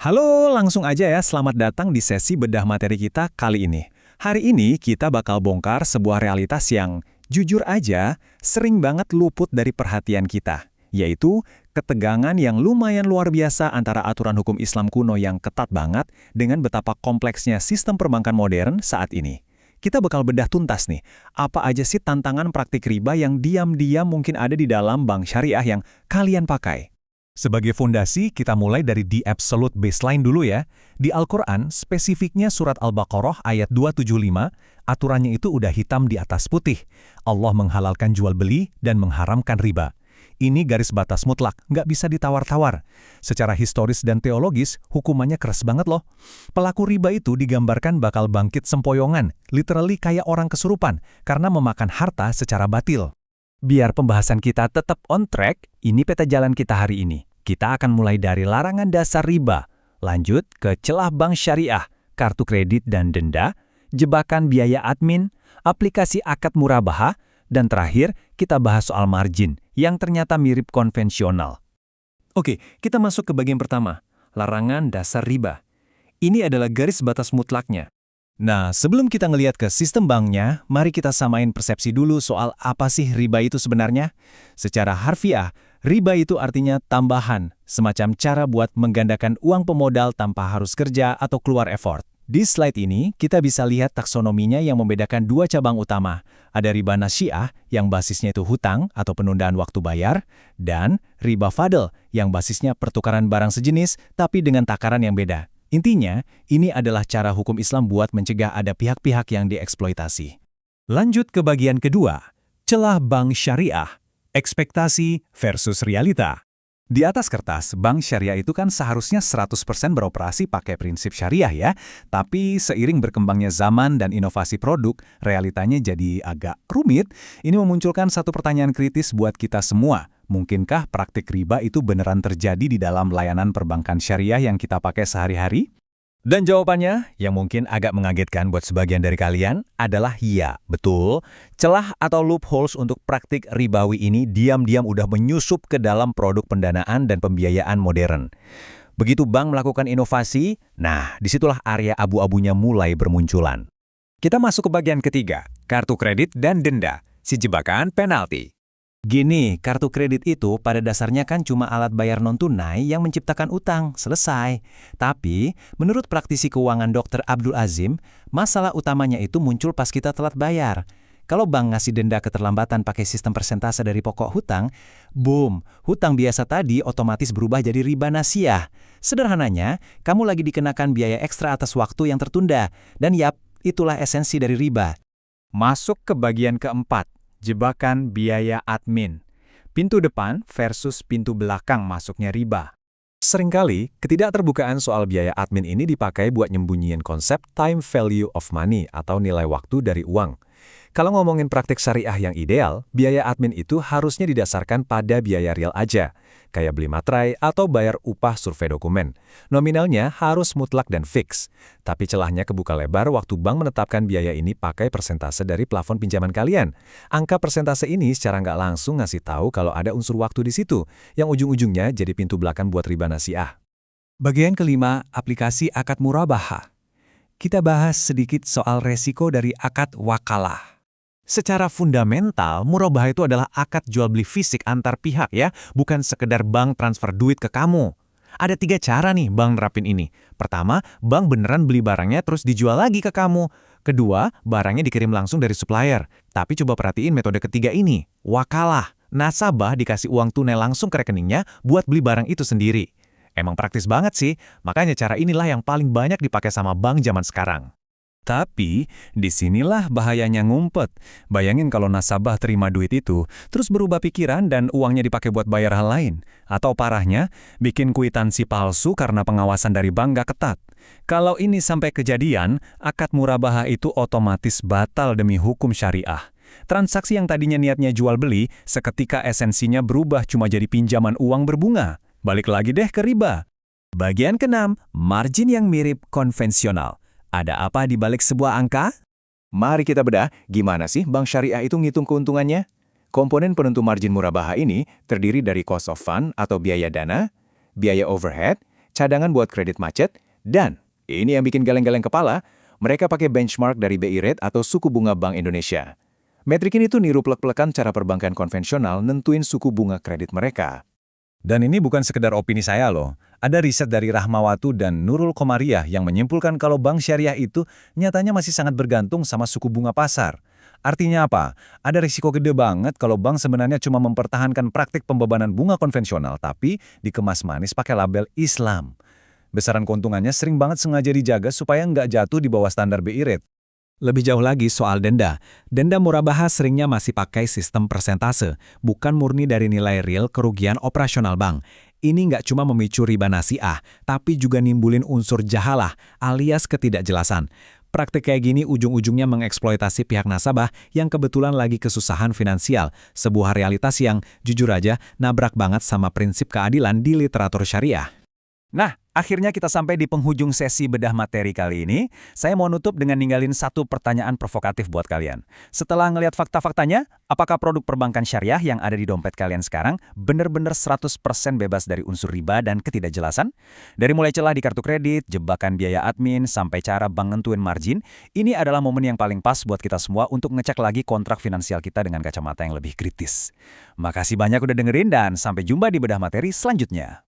Halo, langsung aja ya, selamat datang di sesi bedah materi kita kali ini. Hari ini kita bakal bongkar sebuah realitas yang, jujur aja, sering banget luput dari perhatian kita, yaitu ketegangan yang lumayan luar biasa antara aturan hukum Islam kuno yang ketat banget dengan betapa kompleksnya sistem perbankan modern saat ini. Kita bakal bedah tuntas nih, apa aja sih tantangan praktik riba yang diam-diam mungkin ada di dalam bank syariah yang kalian pakai. Sebagai fondasi, kita mulai dari the absolute baseline dulu ya. Di Al-Quran, spesifiknya surat Al-Baqarah ayat 275, aturannya itu udah hitam di atas putih. Allah menghalalkan jual beli dan mengharamkan riba. Ini garis batas mutlak, nggak bisa ditawar-tawar. Secara historis dan teologis, hukumannya keras banget loh. Pelaku riba itu digambarkan bakal bangkit sempoyongan, literally kayak orang kesurupan, karena memakan harta secara batil. Biar pembahasan kita tetap on track, ini peta jalan kita hari ini. Kita akan mulai dari larangan dasar riba, lanjut ke celah bank syariah, kartu kredit dan denda, jebakan biaya admin, aplikasi akad murabahah, dan terakhir kita bahas soal margin yang ternyata mirip konvensional. Oke, kita masuk ke bagian pertama, larangan dasar riba. Ini adalah garis batas mutlaknya. Nah, sebelum kita ngelihat ke sistem banknya, mari kita samain persepsi dulu soal apa sih riba itu sebenarnya. Secara harfiah, riba itu artinya tambahan, semacam cara buat menggandakan uang pemodal tanpa harus kerja atau keluar effort. Di slide ini, kita bisa lihat taksonominya yang membedakan dua cabang utama. Ada riba nasyiyah, yang basisnya itu hutang atau penundaan waktu bayar, dan riba fadl, yang basisnya pertukaran barang sejenis tapi dengan takaran yang beda. Intinya, ini adalah cara hukum Islam buat mencegah ada pihak-pihak yang dieksploitasi. Lanjut ke bagian kedua, celah bank syariah, ekspektasi versus realita. Di atas kertas, bank syariah itu kan seharusnya 100% beroperasi pakai prinsip syariah ya, tapi seiring berkembangnya zaman dan inovasi produk, realitanya jadi agak rumit. Ini memunculkan satu pertanyaan kritis buat kita semua. Mungkinkah praktik riba itu beneran terjadi di dalam layanan perbankan syariah yang kita pakai sehari-hari? Dan jawabannya, yang mungkin agak mengagetkan buat sebagian dari kalian, adalah ya, betul. Celah atau loopholes untuk praktik ribawi ini diam-diam udah menyusup ke dalam produk pendanaan dan pembiayaan modern. Begitu bank melakukan inovasi, nah disitulah area abu-abunya mulai bermunculan. Kita masuk ke bagian ketiga, kartu kredit dan denda, si jebakan penalti. Gini, kartu kredit itu pada dasarnya kan cuma alat bayar non-tunai yang menciptakan utang, selesai. Tapi, menurut praktisi keuangan Dr. Abdul Azim, masalah utamanya itu muncul pas kita telat bayar. Kalau bank ngasih denda keterlambatan pakai sistem persentase dari pokok hutang, boom, hutang biasa tadi otomatis berubah jadi riba nasyiyah. Sederhananya, kamu lagi dikenakan biaya ekstra atas waktu yang tertunda. Dan yap, itulah esensi dari riba. Masuk ke bagian keempat. Jebakan biaya admin. Pintu depan versus pintu belakang masuknya riba. Seringkali, ketidakterbukaan soal biaya admin ini dipakai buat nyembunyiin konsep time value of money atau nilai waktu dari uang. Kalau ngomongin praktik syariah yang ideal, biaya admin itu harusnya didasarkan pada biaya real aja, kayak beli materai atau bayar upah survei dokumen. Nominalnya harus mutlak dan fix. Tapi celahnya kebuka lebar waktu bank menetapkan biaya ini pakai persentase dari plafon pinjaman kalian. Angka persentase ini secara nggak langsung ngasih tahu kalau ada unsur waktu di situ, yang ujung-ujungnya jadi pintu belakang buat riba nasyiyah. Bagian kelima, aplikasi akad murabahah. Kita bahas sedikit soal resiko dari akad wakalah. Secara fundamental, murabahah itu adalah akad jual beli fisik antar pihak ya, bukan sekedar bank transfer duit ke kamu. Ada 3 cara nih bank nerapin ini. Pertama, bank beneran beli barangnya terus dijual lagi ke kamu. Kedua, barangnya dikirim langsung dari supplier. Tapi coba perhatiin metode ketiga ini, wakalah. Nasabah dikasih uang tunai langsung ke rekeningnya buat beli barang itu sendiri. Emang praktis banget sih, makanya cara inilah yang paling banyak dipakai sama bank zaman sekarang. Tapi, disinilah bahayanya ngumpet. Bayangin kalau nasabah terima duit itu, terus berubah pikiran dan uangnya dipakai buat bayar hal lain. Atau parahnya, bikin kwitansi palsu karena pengawasan dari bank gak ketat. Kalau ini sampai kejadian, akad murabahah itu otomatis batal demi hukum syariah. Transaksi yang tadinya niatnya jual beli, seketika esensinya berubah cuma jadi pinjaman uang berbunga. Balik lagi deh ke riba. Bagian keenam, margin yang mirip konvensional. Ada apa di balik sebuah angka? Mari kita bedah, gimana sih bank syariah itu ngitung keuntungannya? Komponen penentu margin murabahah ini terdiri dari cost of fund atau biaya dana, biaya overhead, cadangan buat kredit macet, dan ini yang bikin geleng-geleng kepala, mereka pakai benchmark dari BI Rate atau suku bunga Bank Indonesia. Metrik ini tuh niru plek-plekan cara perbankan konvensional nentuin suku bunga kredit mereka. Dan ini bukan sekedar opini saya loh. Ada riset dari Rahmawatu dan Nurul Komariah yang menyimpulkan kalau bank syariah itu nyatanya masih sangat bergantung sama suku bunga pasar. Artinya apa? Ada risiko gede banget kalau bank sebenarnya cuma mempertahankan praktik pembebanan bunga konvensional tapi dikemas manis pakai label Islam. Besaran keuntungannya sering banget sengaja dijaga supaya nggak jatuh di bawah standar BI Rate. Lebih jauh lagi soal denda. Denda murabahah seringnya masih pakai sistem persentase, bukan murni dari nilai real kerugian operasional bank. Ini nggak cuma memicu riba nasiah, tapi juga nimbulin unsur jahalah alias ketidakjelasan. Praktik kayak gini ujung-ujungnya mengeksploitasi pihak nasabah yang kebetulan lagi kesusahan finansial, sebuah realitas yang, jujur aja, nabrak banget sama prinsip keadilan di literatur syariah. Nah, akhirnya kita sampai di penghujung sesi bedah materi kali ini. Saya mau nutup dengan ninggalin satu pertanyaan provokatif buat kalian. Setelah ngelihat fakta-faktanya, apakah produk perbankan syariah yang ada di dompet kalian sekarang benar-benar 100% bebas dari unsur riba dan ketidakjelasan? Dari mulai celah di kartu kredit, jebakan biaya admin, sampai cara bank nentuin margin, ini adalah momen yang paling pas buat kita semua untuk ngecek lagi kontrak finansial kita dengan kacamata yang lebih kritis. Makasih banyak udah dengerin dan sampai jumpa di bedah materi selanjutnya.